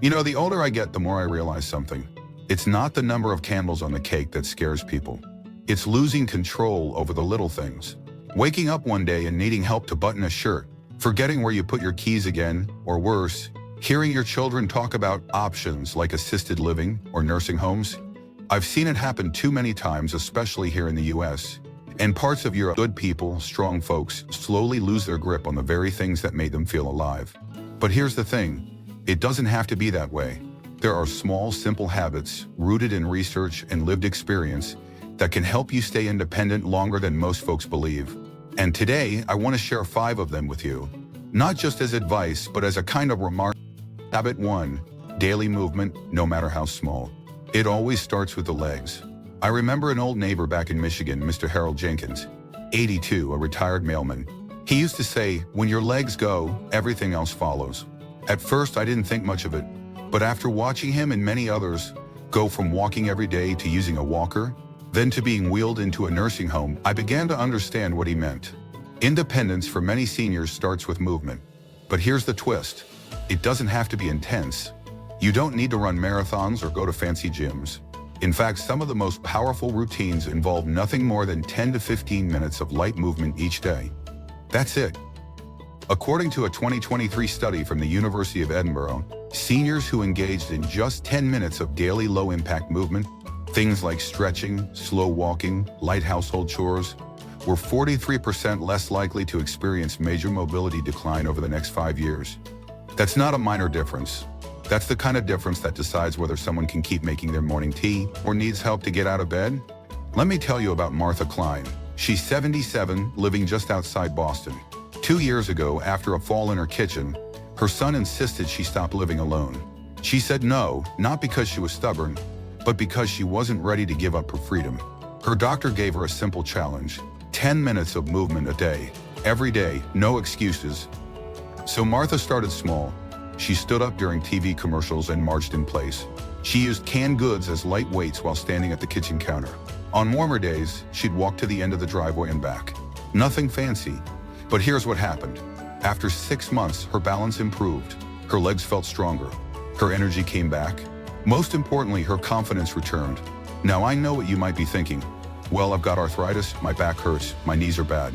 You know, the older I get, the more I realize something. It's not the number of candles on the cake that scares people. It's losing control over the little things. Waking up one day and needing help to button a shirt, forgetting where you put your keys again, or worse, hearing your children talk about options like assisted living or nursing homes. I've seen it happen too many times, especially here in the US. And parts of Europe, good people, strong folks, slowly lose their grip on the very things that made them feel alive. But here's the thing, it doesn't have to be that way. There are small, simple habits, rooted in research and lived experience, that can help you stay independent longer than most folks believe. And today, I want to share 5 of them with you. Not just as advice, but as a kind of remark. Habit 1, daily movement, no matter how small. It always starts with the legs. I remember an old neighbor back in Michigan, Mr. Harold Jenkins, 82, a retired mailman. He used to say, when your legs go, everything else follows. At first, I didn't think much of it, but after watching him and many others go from walking every day to using a walker, then to being wheeled into a nursing home, I began to understand what he meant. Independence for many seniors starts with movement. But here's the twist. It doesn't have to be intense. You don't need to run marathons or go to fancy gyms. In fact, some of the most powerful routines involve nothing more than 10 to 15 minutes of light movement each day. That's it. According to a 2023 study from the University of Edinburgh, seniors who engaged in just 10 minutes of daily low-impact movement, things like stretching, slow walking, light household chores, were 43% less likely to experience major mobility decline over the next 5 years. That's not a minor difference. That's the kind of difference that decides whether someone can keep making their morning tea or needs help to get out of bed. Let me tell you about Martha Klein. She's 77, living just outside Boston. 2 years ago, after a fall in her kitchen, her son insisted she stop living alone. She said no, not because she was stubborn, but because she wasn't ready to give up her freedom. Her doctor gave her a simple challenge: 10 minutes of movement a day, every day, no excuses. So Martha started small. She stood up during TV commercials and marched in place. She used canned goods as light weights while standing at the kitchen counter. On warmer days, she'd walk to the end of the driveway and back. Nothing fancy. But here's what happened. After 6 months, her balance improved. Her legs felt stronger. Her energy came back. Most importantly, her confidence returned. Now I know what you might be thinking. Well, I've got arthritis, my back hurts, my knees are bad.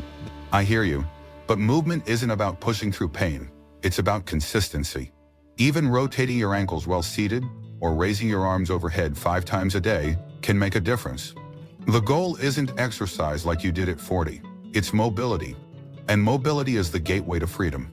I hear you. But movement isn't about pushing through pain. It's about consistency. Even rotating your ankles while seated or raising your arms overhead 5 times a day can make a difference. The goal isn't exercise like you did at 40. It's mobility. And mobility is the gateway to freedom.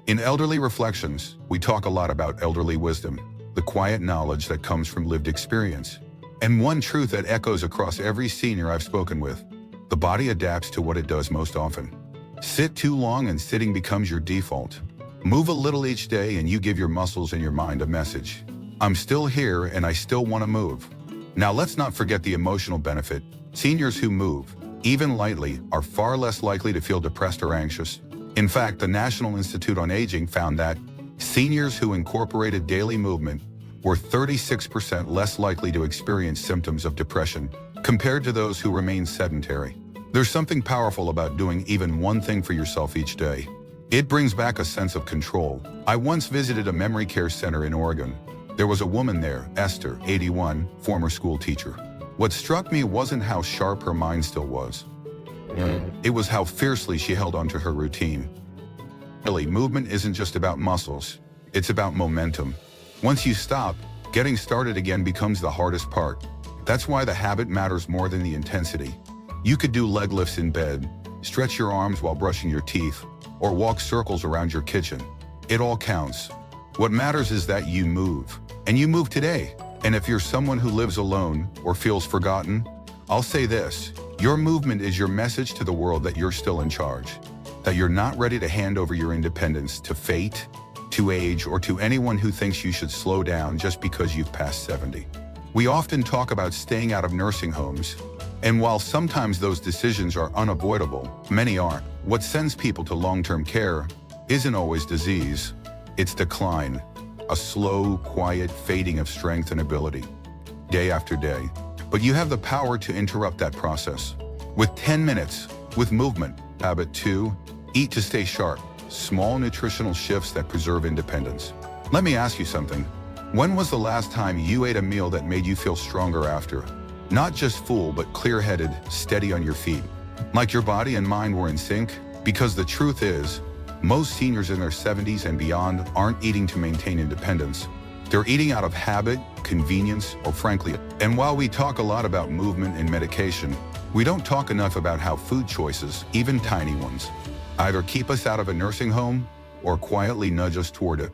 In Elderly Reflections, we talk a lot about elderly wisdom, the quiet knowledge that comes from lived experience. And one truth that echoes across every senior I've spoken with: the body adapts to what it does most often. Sit too long and sitting becomes your default. Move a little each day and you give your muscles and your mind a message. I'm still here and I still want to move. Now let's not forget the emotional benefit. Seniors who move, even lightly, are far less likely to feel depressed or anxious. In fact, the National Institute on Aging found that seniors who incorporated daily movement were 36% less likely to experience symptoms of depression compared to those who remain sedentary. There's something powerful about doing even one thing for yourself each day. It brings back a sense of control. I once visited a memory care center in Oregon. There was a woman there, Esther, 81, former school teacher. What struck me wasn't how sharp her mind still was. It was how fiercely she held onto her routine. Really, movement isn't just about muscles. It's about momentum. Once you stop, getting started again becomes the hardest part. That's why the habit matters more than the intensity. You could do leg lifts in bed, stretch your arms while brushing your teeth, or walk circles around your kitchen. It all counts. What matters is that you move, and you move today. And if you're someone who lives alone or feels forgotten, I'll say this: your movement is your message to the world that you're still in charge, that you're not ready to hand over your independence to fate, to age, or to anyone who thinks you should slow down just because you've passed 70. We often talk about staying out of nursing homes, and while sometimes those decisions are unavoidable, many aren't. What sends people to long-term care isn't always disease, it's decline, a slow, quiet fading of strength and ability, day after day. But you have the power to interrupt that process. With 10 minutes, with movement. Habit 2, eat to stay sharp. Small nutritional shifts that preserve independence. Let me ask you something. When was the last time you ate a meal that made you feel stronger after? Not just full, but clear-headed, steady on your feet. Like your body and mind were in sync? Because the truth is, most seniors in their 70s and beyond aren't eating to maintain independence. They're eating out of habit, convenience, or frankly. And while we talk a lot about movement and medication, we don't talk enough about how food choices, even tiny ones, either keep us out of a nursing home or quietly nudge us toward it.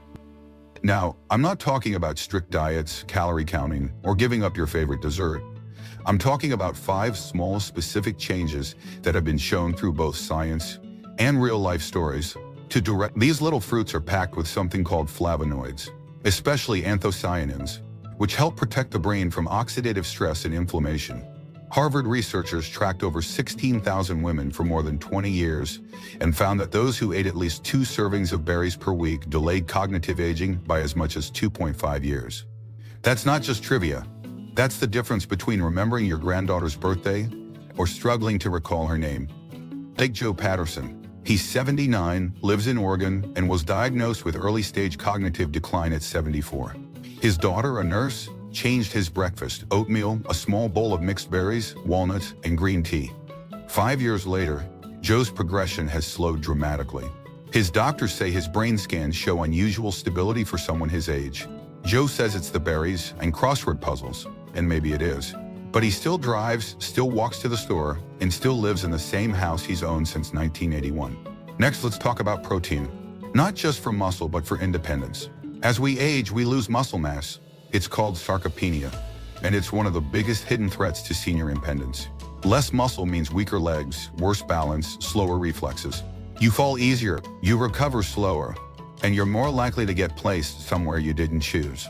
Now, I'm not talking about strict diets, calorie counting, or giving up your favorite dessert. I'm talking about 5 small specific changes that have been shown through both science and real-life stories to direct. These little fruits are packed with something called flavonoids, especially anthocyanins, which help protect the brain from oxidative stress and inflammation. Harvard researchers tracked over 16,000 women for more than 20 years and found that those who ate at least 2 servings of berries per week delayed cognitive aging by as much as 2.5 years. That's not just trivia. That's the difference between remembering your granddaughter's birthday or struggling to recall her name. Take Joe Patterson. He's 79, lives in Oregon, and was diagnosed with early-stage cognitive decline at 74. His daughter, a nurse, changed his breakfast: oatmeal, a small bowl of mixed berries, walnuts, and green tea. 5 years later, Joe's progression has slowed dramatically. His doctors say his brain scans show unusual stability for someone his age. Joe says it's the berries and crossword puzzles, and maybe it is. But he still drives, still walks to the store, and still lives in the same house he's owned since 1981. Next, let's talk about protein. Not just for muscle, but for independence. As we age, we lose muscle mass. It's called sarcopenia, and it's one of the biggest hidden threats to senior independence. Less muscle means weaker legs, worse balance, slower reflexes. You fall easier, you recover slower, and you're more likely to get placed somewhere you didn't choose.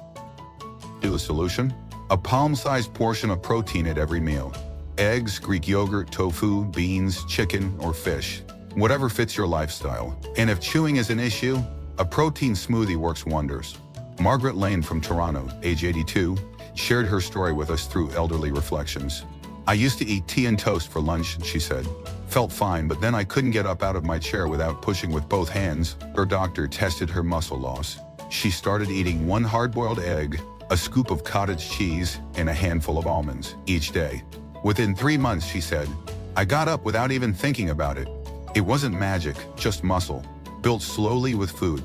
The solution? A palm-sized portion of protein at every meal. Eggs, Greek yogurt, tofu, beans, chicken, or fish. Whatever fits your lifestyle. And if chewing is an issue, a protein smoothie works wonders. Margaret Lane from Toronto, age 82, shared her story with us through Elderly Reflections. I used to eat tea and toast for lunch, she said. Felt fine, but then I couldn't get up out of my chair without pushing with both hands. Her doctor tested her muscle loss. She started eating 1 hard-boiled egg, a scoop of cottage cheese, and a handful of almonds each day. Within 3 months, she said, I got up without even thinking about it. It wasn't magic, just muscle, built slowly with food.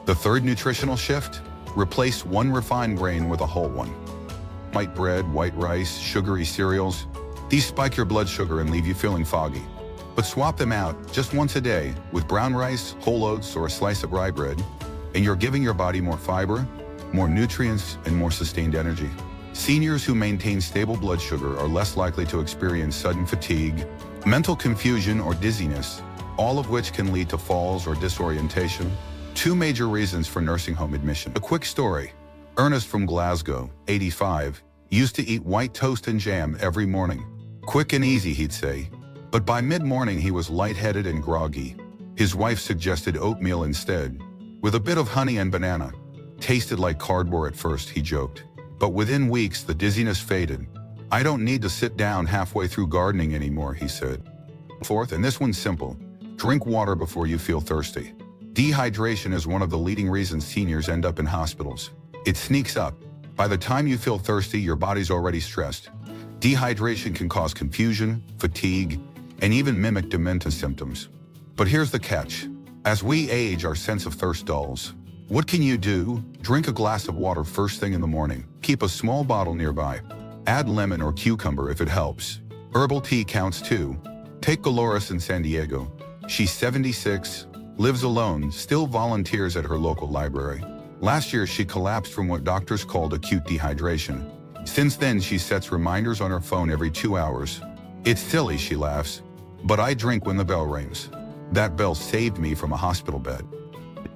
The third nutritional shift? Replace 1 refined grain with a whole one. White bread, white rice, sugary cereals. These spike your blood sugar and leave you feeling foggy. But swap them out just once a day with brown rice, whole oats, or a slice of rye bread, and you're giving your body more fiber, more nutrients, and more sustained energy. Seniors who maintain stable blood sugar are less likely to experience sudden fatigue, mental confusion, or dizziness, all of which can lead to falls or disorientation. 2 major reasons for nursing home admission. A quick story. Ernest from Glasgow, 85, used to eat white toast and jam every morning. Quick and easy, he'd say. But by mid-morning, he was lightheaded and groggy. His wife suggested oatmeal instead, with a bit of honey and banana. Tasted like cardboard at first, he joked. But within weeks, the dizziness faded. I don't need to sit down halfway through gardening anymore, he said. Fourth, and this one's simple, drink water before you feel thirsty. Dehydration is one of the leading reasons seniors end up in hospitals. It sneaks up. By the time you feel thirsty, your body's already stressed. Dehydration can cause confusion, fatigue, and even mimic dementia symptoms. But here's the catch. As we age, our sense of thirst dulls. What can you do? Drink a glass of water first thing in the morning. Keep a small bottle nearby. Add lemon or cucumber if it helps. Herbal tea counts too. Take Dolores in San Diego. She's 76, lives alone, still volunteers at her local library. Last year, she collapsed from what doctors called acute dehydration. Since then, she sets reminders on her phone every 2 hours. It's silly, she laughs, but I drink when the bell rings. That bell saved me from a hospital bed.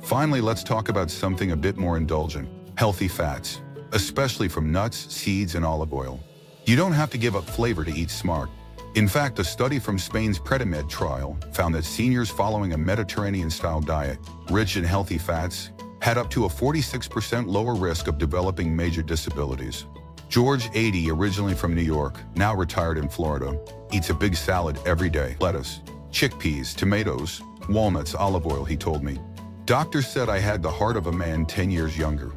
Finally, let's talk about something a bit more indulgent: healthy fats, especially from nuts, seeds, and olive oil. You don't have to give up flavor to eat smart. In fact, a study from Spain's Predimed trial found that seniors following a Mediterranean-style diet, rich in healthy fats, had up to a 46% lower risk of developing major disabilities. George, 80, originally from New York, now retired in Florida, eats a big salad every day. Lettuce, chickpeas, tomatoes, walnuts, olive oil, he told me. Doctors said I had the heart of a man 10 years younger.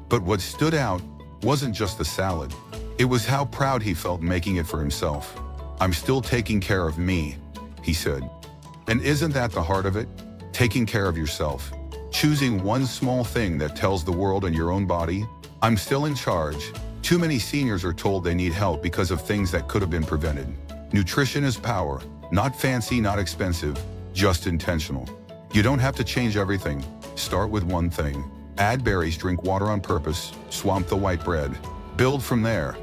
But what stood out wasn't just the salad. It was how proud he felt making it for himself. "I'm still taking care of me," he said. And isn't that the heart of it? Taking care of yourself. Choosing one small thing that tells the world and your own body, "I'm still in charge." Too many seniors are told they need help because of things that could have been prevented. Nutrition is power. Not fancy, not expensive, just intentional. You don't have to change everything. Start with one thing. Add berries, drink water on purpose, swamp the white bread. Build from there.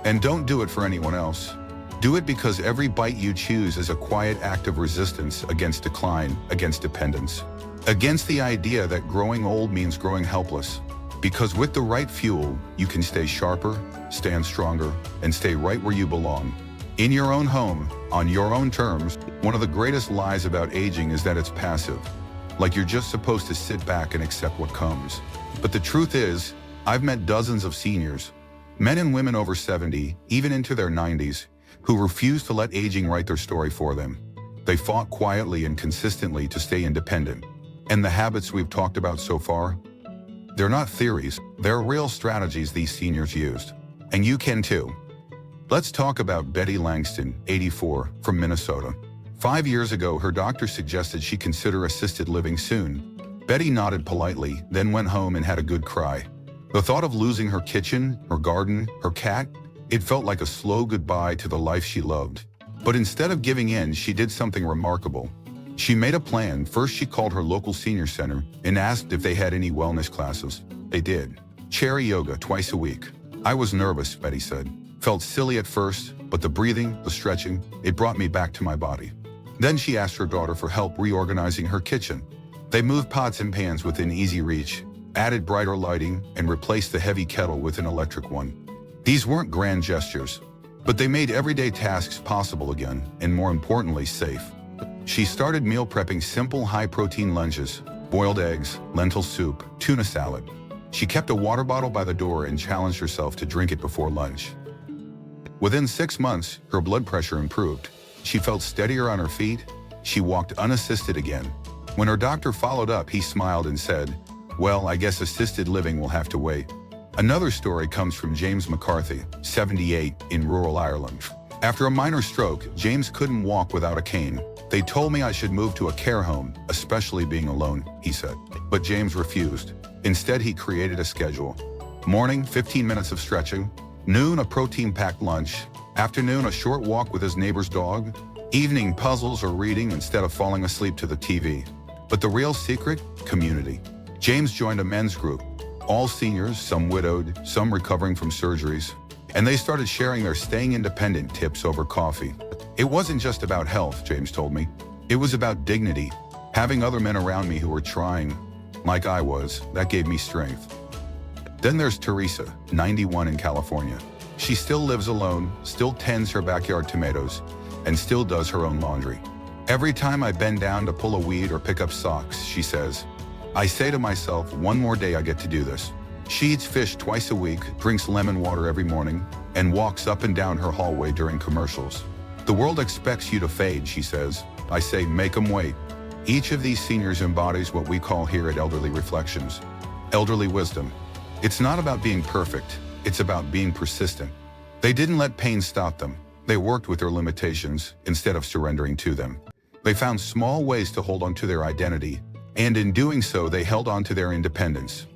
And don't do it for anyone else. Do it because every bite you choose is a quiet act of resistance against decline, against dependence, against the idea that growing old means growing helpless. Because with the right fuel, you can stay sharper, stand stronger, and stay right where you belong. In your own home, on your own terms. One of the greatest lies about aging is that it's passive. Like you're just supposed to sit back and accept what comes. But the truth is, I've met dozens of seniors, men and women over 70, even into their 90s, who refuse to let aging write their story for them. They fought quietly and consistently to stay independent. And the habits we've talked about so far, they're not theories, they're real strategies these seniors used. And you can too. Let's talk about Betty Langston, 84, from Minnesota. 5 years ago, her doctor suggested she consider assisted living soon. Betty nodded politely, then went home and had a good cry. The thought of losing her kitchen, her garden, her cat, it felt like a slow goodbye to the life she loved. But instead of giving in, she did something remarkable. She made a plan. First, she called her local senior center and asked if they had any wellness classes. They did. Chair yoga twice a week. "I was nervous," Betty said. "Felt silly at first, but the breathing, the stretching, it brought me back to my body." Then she asked her daughter for help reorganizing her kitchen. They moved pots and pans within easy reach, added brighter lighting, and replaced the heavy kettle with an electric one. These weren't grand gestures, but they made everyday tasks possible again, and more importantly, safe. She started meal prepping simple high-protein lunches, boiled eggs, lentil soup, tuna salad. She kept a water bottle by the door and challenged herself to drink it before lunch. Within 6 months, her blood pressure improved. She felt steadier on her feet. She walked unassisted again. When her doctor followed up, he smiled and said, "Well, I guess assisted living will have to wait." Another story comes from James McCarthy, 78, in rural Ireland. After a minor stroke, James couldn't walk without a cane. "They told me I should move to a care home, especially being alone," he said. But James refused. Instead, he created a schedule. Morning, 15 minutes of stretching. Noon, a protein-packed lunch. Afternoon, a short walk with his neighbor's dog. Evening, puzzles or reading instead of falling asleep to the TV. But the real secret? Community. James joined a men's group. All seniors, some widowed, some recovering from surgeries. And they started sharing their staying independent tips over coffee. It wasn't just about health, James told me. It was about dignity. Having other men around me who were trying, like I was, that gave me strength. Then there's Teresa, 91, in California. She still lives alone, still tends her backyard tomatoes, and still does her own laundry. "Every time I bend down to pull a weed or pick up socks," she says, "I say to myself, one more day I get to do this." She eats fish twice a week, drinks lemon water every morning, and walks up and down her hallway during commercials. "The world expects you to fade," she says. I say, make them wait. Each of these seniors embodies what we call here at Elderly Reflections, elderly wisdom. It's not about being perfect, it's about being persistent. They didn't let pain stop them. They worked with their limitations instead of surrendering to them. They found small ways to hold on to their identity, and in doing so, they held on to their independence.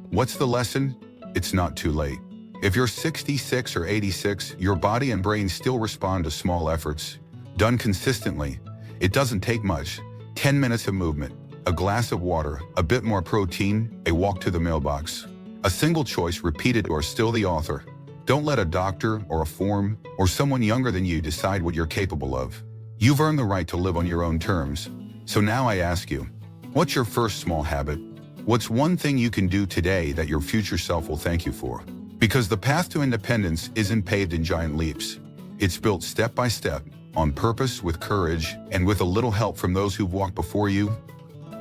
What's the lesson? It's not too late. If you're 66 or 86, your body and brain still respond to small efforts. Done consistently, it doesn't take much. 10 minutes of movement, a glass of water, a bit more protein, a walk to the mailbox. A single choice repeated or still the author. Don't let a doctor or a form or someone younger than you decide what you're capable of. You've earned the right to live on your own terms. So now I ask you, what's your first small habit? What's one thing you can do today that your future self will thank you for? Because the path to independence isn't paved in giant leaps. It's built step by step, on purpose, with courage, and with a little help from those who've walked before you.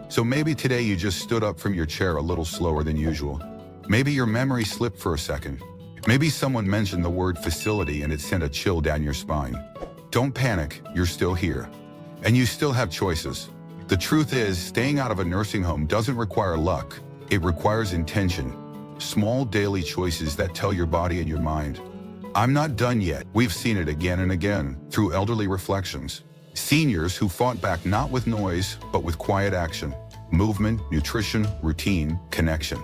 So maybe today you just stood up from your chair a little slower than usual. Maybe your memory slipped for a second. Maybe someone mentioned the word facility and it sent a chill down your spine. Don't panic, you're still here. And you still have choices. The truth is, staying out of a nursing home doesn't require luck. It requires intention. Small daily choices that tell your body and your mind, I'm not done yet. We've seen it again and again through elderly reflections. Seniors who fought back not with noise, but with quiet action, movement, nutrition, routine, connection.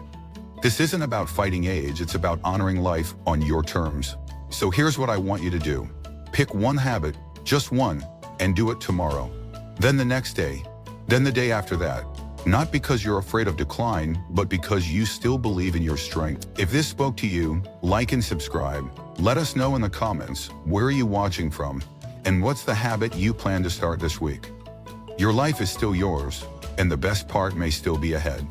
This isn't about fighting age, it's about honoring life on your terms. So here's what I want you to do. Pick one habit, just one, and do it tomorrow. Then the next day, then the day after that. Not because you're afraid of decline, but because you still believe in your strength. If this spoke to you, like and subscribe. Let us know in the comments, where are you watching from? And what's the habit you plan to start this week? Your life is still yours, and the best part may still be ahead.